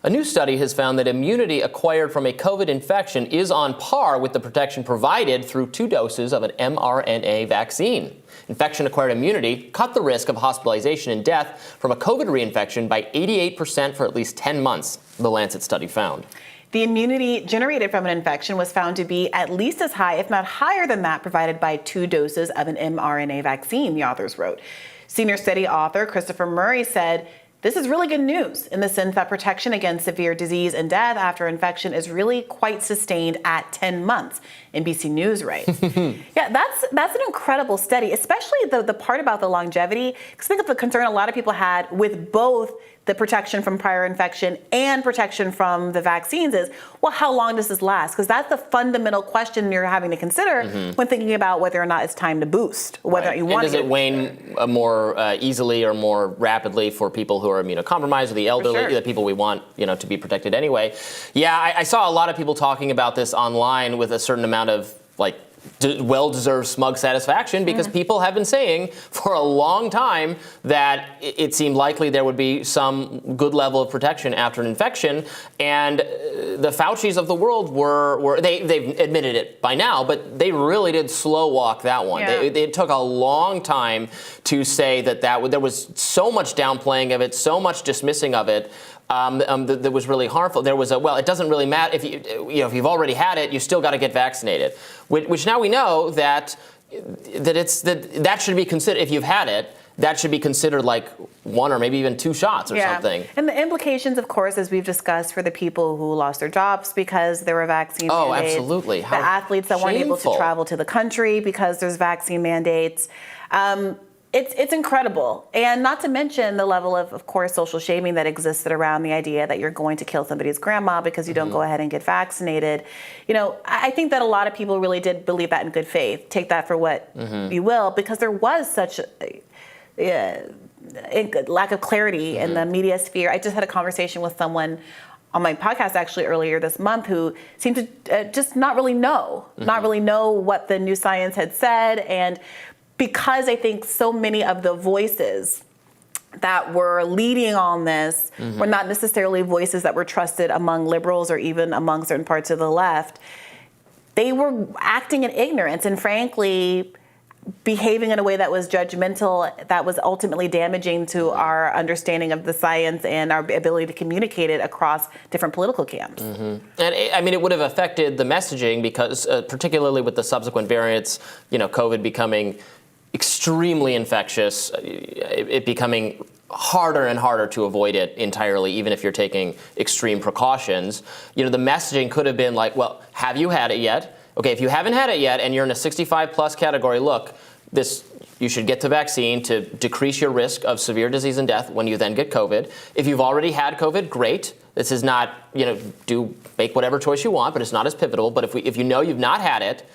A new study has found that immunity acquired from a COVID infection is on par with the protection provided through 2 doses of an mRNA vaccine. Infection-acquired immunity cut the risk of hospitalization and death from a COVID reinfection by 88% for at least 10 months, the Lancet study found. The immunity generated from an infection was found to be at least as high, if not higher than that provided by 2 doses of an mRNA vaccine, the authors wrote. Senior study author Christopher Murray said, "This is really good news in the sense that protection against severe disease and death after infection is really quite sustained at 10 months. NBC News writes. Yeah, that's an incredible study, especially the part about the longevity. Because think of the concern a lot of people had with both the protection from prior infection and protection from the vaccines is, well, how long does this last? Because that's the fundamental question you're having to consider when thinking about whether or not it's time to boost, whether you want to. Does it wane more easily or more rapidly for people who are immunocompromised or the elderly, the people we want, to be protected anyway? Yeah, I saw a lot of people talking about this online with a certain amount of well-deserved smug satisfaction because people have been saying for a long time that it seemed likely there would be some good level of protection after an infection, and the Faucis of the world they've admitted it by now, but they really did slow walk that one. Yeah. It took a long time to say that there was so much downplaying of it, so much dismissing of it. That was really harmful. There was it doesn't really matter if if you've already had it, you still got to get vaccinated. Which now we know that should be considered. If you've had it, that should be considered like 1 or maybe even 2 shots or something. And the implications, of course, as we've discussed, for the people who lost their jobs because there were vaccine mandates. Absolutely. The athletes that weren't able to travel to the country because there's vaccine mandates. It's incredible. And not to mention the level of course, social shaming that existed around the idea that you're going to kill somebody's grandma because you don't go ahead and get vaccinated. I think that a lot of people really did believe that in good faith. Take that for what you will, because there was such a lack of clarity in the media sphere. I just had a conversation with someone on my podcast actually earlier this month who seemed to just not really know what the new science had said. And because I think so many of the voices that were leading on this were not necessarily voices that were trusted among liberals or even among certain parts of the left, they were acting in ignorance and frankly behaving in a way that was judgmental, that was ultimately damaging to our understanding of the science and our ability to communicate it across different political camps. And it would have affected the messaging because particularly with the subsequent variants, COVID becoming extremely infectious, it becoming harder and harder to avoid it entirely, even if you're taking extreme precautions. The messaging could have been like, well, have you had it yet? Okay, if you haven't had it yet and you're in a 65 plus category, look, you should get the vaccine to decrease your risk of severe disease and death when you then get COVID. If you've already had COVID, great. This is not, make whatever choice you want, but it's not as pivotal. But if you know you've not had it,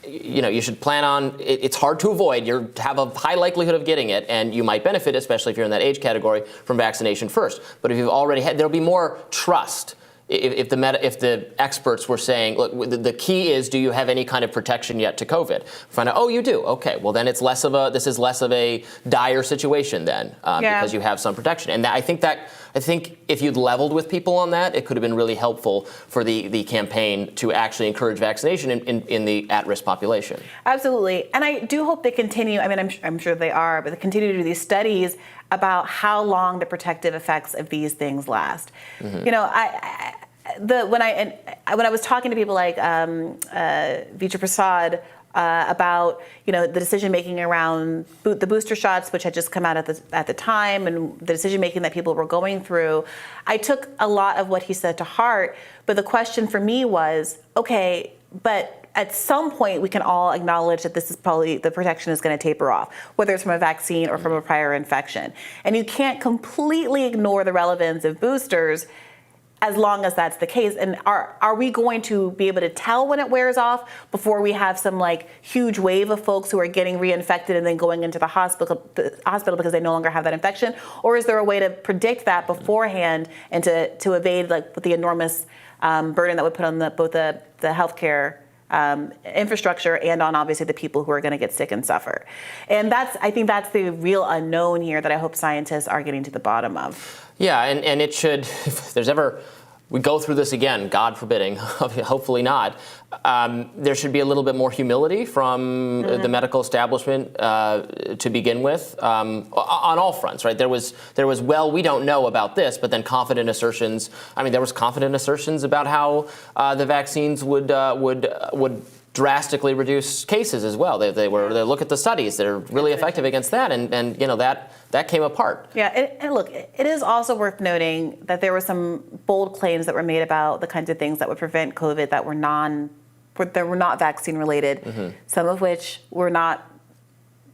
you should plan on, it's hard to avoid. You have a high likelihood of getting it, and you might benefit, especially if you're in that age category, from vaccination first. But if you've already had, there'll be more trust. If the experts were saying, look, the key is, do you have any kind of protection yet to COVID? Find out, oh, you do. Okay, well then this is less of a dire situation then, because you have some protection. And I think if you'd leveled with people on that, it could have been really helpful for the campaign to actually encourage vaccination in the at-risk population. Absolutely, and I do hope they continue. I mean, I'm sure they are, but they continue to do these studies about how long the protective effects of these things last. When I was talking to people like Vijay Prasad about the decision making around the booster shots, which had just come out at the time, and the decision making that people were going through, I took a lot of what he said to heart. But the question for me was, okay, but at some point we can all acknowledge that this is probably the protection is going to taper off, whether it's from a vaccine or from a prior infection, and you can't completely ignore the relevance of boosters as long as that's the case. And are we going to be able to tell when it wears off before we have some huge wave of folks who are getting reinfected and then going into the hospital because they no longer have that infection? Or is there a way to predict that beforehand and to evade the enormous burden that would put on both the healthcare infrastructure and on obviously the people who are going to get sick and suffer. And I think that's the real unknown here that I hope scientists are getting to the bottom of. Yeah, and it should, if there's ever, we go through this again, God forbidding, hopefully not, there should be a little bit more humility from the medical establishment to begin with, on all fronts, right? There was, well, we don't know about this, but then confident assertions. I mean, there was confident assertions about how the vaccines would drastically reduce cases as well. They look at the studies; they're really effective against that, and you know that came apart. Yeah, and look, it is also worth noting that there were some bold claims that were made about the kinds of things that would prevent COVID that were not vaccine related. Some of which were not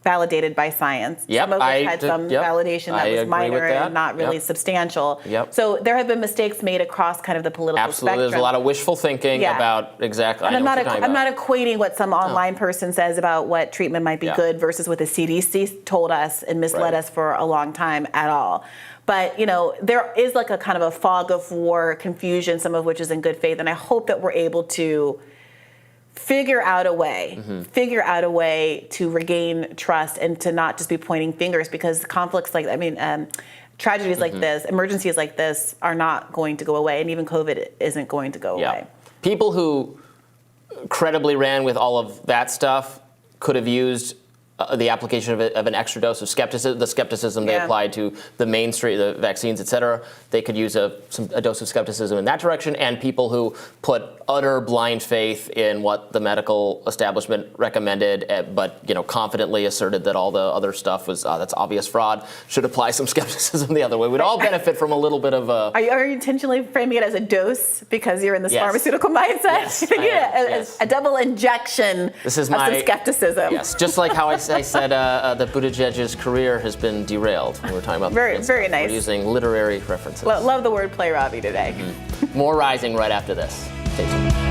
validated by science. Yep, Some of which had some validation that was minor and not really substantial. So there have been mistakes made across kind of the political spectrum. There's a lot of wishful thinking about exactly. And I'm not equating what some online person says about what treatment might be good versus what the CDC told us and misled us for a long time at all. But, you know, there is like a kind of a fog of war, confusion, some of which is in good faith. And I hope that we're able to figure out a way to regain trust and to not just be pointing fingers, because conflicts tragedies like this, emergencies like this are not going to go away, and even COVID isn't going to go away. People who credibly ran with all of that stuff could have used the application of an extra dose of skepticism, the skepticism they applied to the mainstream, the vaccines, et cetera. They could use a dose of skepticism in that direction. And people who put utter blind faith in what the medical establishment recommended, but confidently asserted that all the other stuff was that's obvious fraud, should apply some skepticism the other way. We'd all benefit from a little bit of a. Are you intentionally framing it as a dose because you're in this pharmaceutical mindset? Yes, a double injection of some skepticism. Yes, just like how I said that Buttigieg's career has been derailed. We were talking about very nice. We're using literary references. Love the wordplay, Robbie, today. More Rising right after this. Stay tuned.